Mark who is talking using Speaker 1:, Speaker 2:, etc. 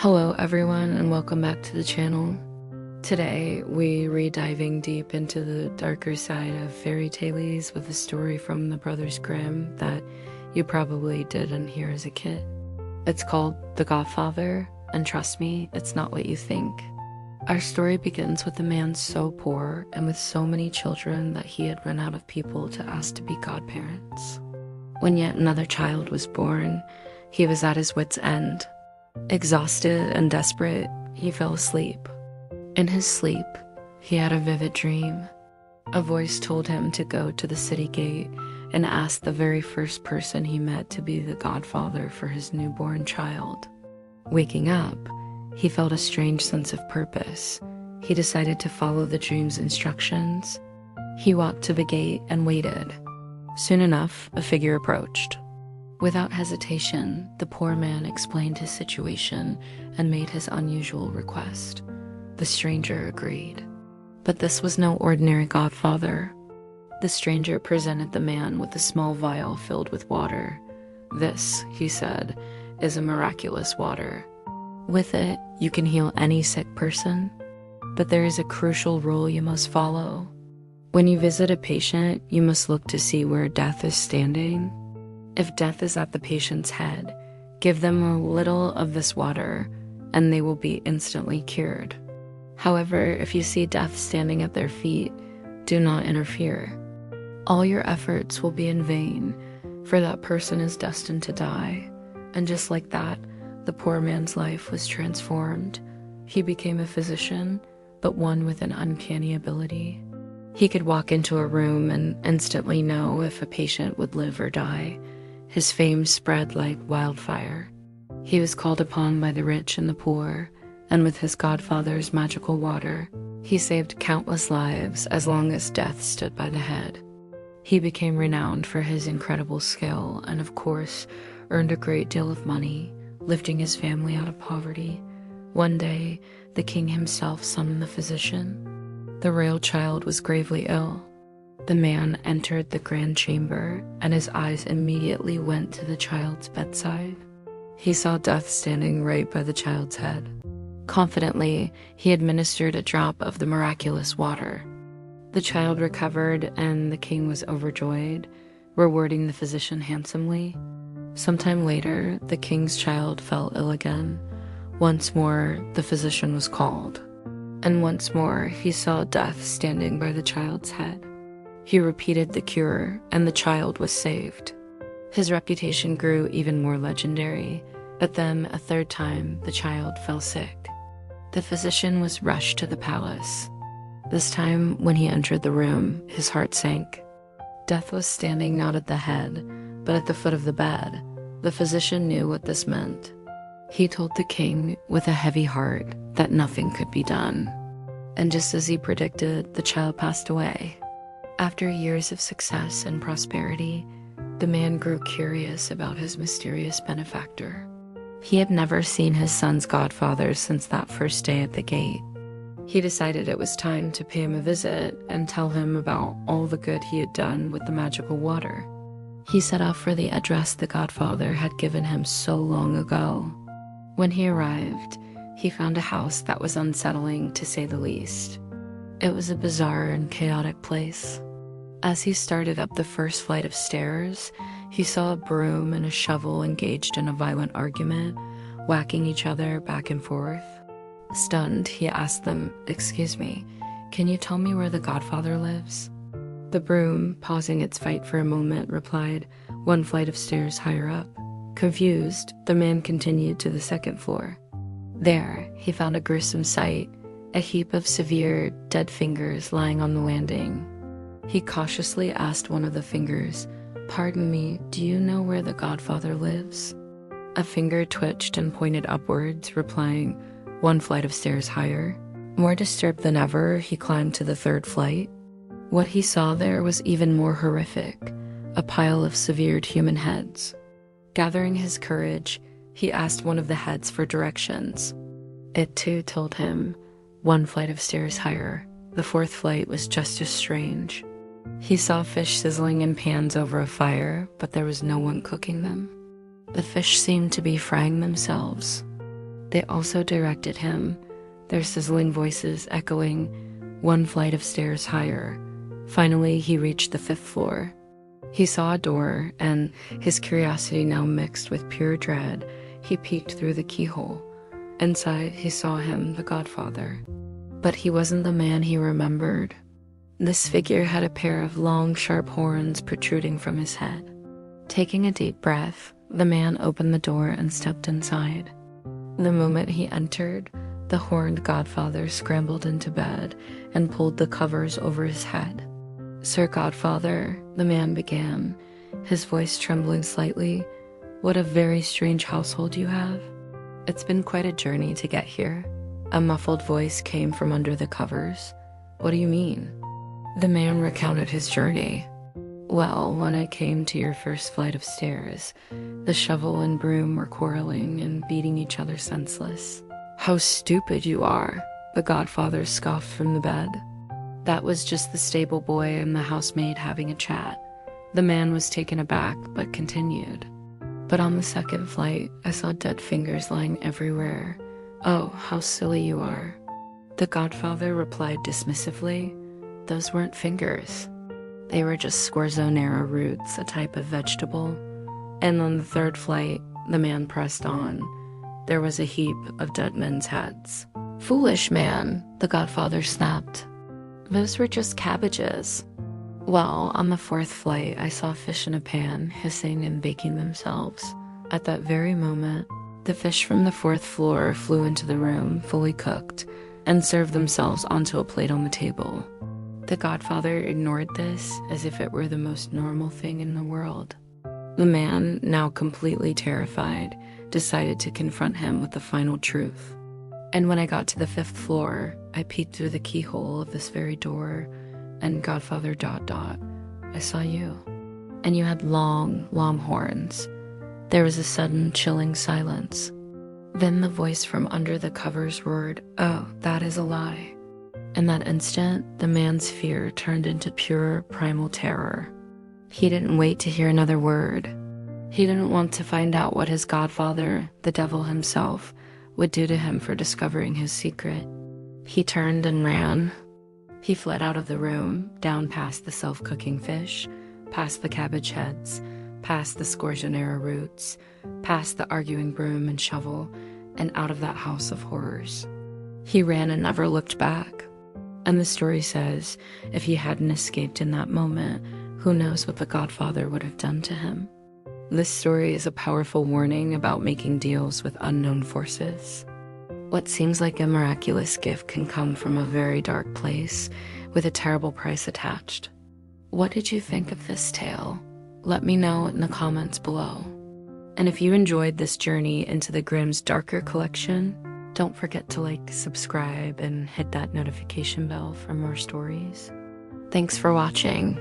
Speaker 1: Hello everyone and welcome back to the channel. Today we re-diving deep into the darker side of fairy tales with a story from the Brothers Grimm that you probably didn't hear as a kid. It's called The Godfather, and trust me, it's not what you think. Our story begins with a man so poor and with so many children that he had run out of people to ask to be godparents. When yet another child was born, he was at his wit's end. Exhausted and desperate, he fell asleep. In his sleep, he had a vivid dream. A voice told him to go to the city gate and ask the very first person he met to be the godfather for his newborn child. Waking up, he felt a strange sense of purpose. He decided to follow the dream's instructions. He walked to the gate and waited. Soon enough, a figure approached. Without hesitation, the poor man explained his situation and made his unusual request. The stranger agreed. But this was no ordinary godfather. The stranger presented the man with a small vial filled with water. This, he said, is a miraculous water. With it, you can heal any sick person. But there is a crucial rule you must follow. When you visit a patient, you must look to see where death is standing. If death is at the patient's head, give them a little of this water, and they will be instantly cured. However, if you see death standing at their feet, do not interfere. All your efforts will be in vain, for that person is destined to die. And just like that, the poor man's life was transformed. He became a physician, but one with an uncanny ability. He could walk into a room and instantly know if a patient would live or die. His fame spread like wildfire. He was called upon by the rich and the poor, and with his godfather's magical water, he saved countless lives as long as death stood by the head. He became renowned for his incredible skill and, of course, earned a great deal of money, lifting his family out of poverty. One day, the king himself summoned the physician. The royal child was gravely ill. The man entered the grand chamber, and his eyes immediately went to the child's bedside. He saw death standing right by the child's head. Confidently, he administered a drop of the miraculous water. The child recovered, and the king was overjoyed, rewarding the physician handsomely. Sometime later, the king's child fell ill again. Once more, the physician was called, and once more he saw death standing by the child's head. He repeated the cure, and the child was saved. His reputation grew even more legendary, but then a third time the child fell sick. The physician was rushed to the palace. This time, when he entered the room, his heart sank. Death was standing not at the head, but at the foot of the bed. The physician knew what this meant. He told the king, with a heavy heart, that nothing could be done. And just as he predicted, the child passed away. After years of success and prosperity, the man grew curious about his mysterious benefactor. He had never seen his son's godfather since that first day at the gate. He decided it was time to pay him a visit and tell him about all the good he had done with the magical water. He set off for the address the godfather had given him so long ago. When he arrived, he found a house that was unsettling, to say the least. It was a bizarre and chaotic place. As he started up the first flight of stairs, he saw a broom and a shovel engaged in a violent argument, whacking each other back and forth. Stunned, he asked them, "Excuse me, can you tell me where the godfather lives?" The broom, pausing its fight for a moment, replied, "One flight of stairs higher up." Confused, the man continued to the second floor. There, he found a gruesome sight, a heap of severed, dead fingers lying on the landing. He cautiously asked one of the fingers, "Pardon me, do you know where the godfather lives?" A finger twitched and pointed upwards, replying, "One flight of stairs higher." More disturbed than ever, he climbed to the third flight. What he saw there was even more horrific, a pile of severed human heads. Gathering his courage, he asked one of the heads for directions. It too told him, "One flight of stairs higher." The fourth flight was just as strange. He saw fish sizzling in pans over a fire, but there was no one cooking them. The fish seemed to be frying themselves. They also directed him, their sizzling voices echoing 1 flight of stairs higher. Finally, he reached the 5th floor. He saw a door, and his curiosity now mixed with pure dread, he peeked through the keyhole. Inside, he saw him, the Godfather. But he wasn't the man he remembered. This figure had a pair of long, sharp horns protruding from his head. Taking a deep breath, the man opened the door and stepped inside. The moment he entered, the horned Godfather scrambled into bed and pulled the covers over his head. "Sir Godfather," the man began, his voice trembling slightly, "what a very strange household you have. It's been quite a journey to get here." A muffled voice came from under the covers. "What do you mean?" The man recounted his journey. "Well, when I came to your first flight of stairs, the shovel and broom were quarreling and beating each other senseless." "How stupid you are," the Godfather scoffed from the bed. "That was just the stable boy and the housemaid having a chat." The man was taken aback, but continued. "But on the 2nd flight, I saw dead fingers lying everywhere." "Oh, how silly you are." The Godfather replied dismissively, "Those weren't fingers. They were just scorzonera roots, a type of vegetable." And on the 3rd flight, the man pressed on. There was a heap of dead men's heads. "Foolish man," the Godfather snapped. "Those were just cabbages." "Well, on the 4th flight, I saw fish in a pan, hissing and baking themselves." At that very moment, the fish from the 4th floor flew into the room, fully cooked, and served themselves onto a plate on the table. The Godfather ignored this as if it were the most normal thing in the world. The man, now completely terrified, decided to confront him with the final truth. "And when I got to the 5th floor, I peeked through the keyhole of this very door, and Godfather ... I saw you. And you had long, long horns." There was a sudden, chilling silence. Then the voice from under the covers roared, "Oh, that is a lie." In that instant, the man's fear turned into pure, primal terror. He didn't wait to hear another word. He didn't want to find out what his Godfather, the devil himself, would do to him for discovering his secret. He turned and ran. He fled out of the room, down past the self-cooking fish, past the cabbage heads, past the scorzonera roots, past the arguing broom and shovel, and out of that house of horrors. He ran and never looked back. And the story says, if he hadn't escaped in that moment, who knows what the Godfather would have done to him. This story is a powerful warning about making deals with unknown forces. What seems like a miraculous gift can come from a very dark place with a terrible price attached. What did you think of this tale? Let me know in the comments below. And if you enjoyed this journey into the Grimm's darker collection, don't forget to like, subscribe, and hit that notification bell for more stories. Thanks for watching.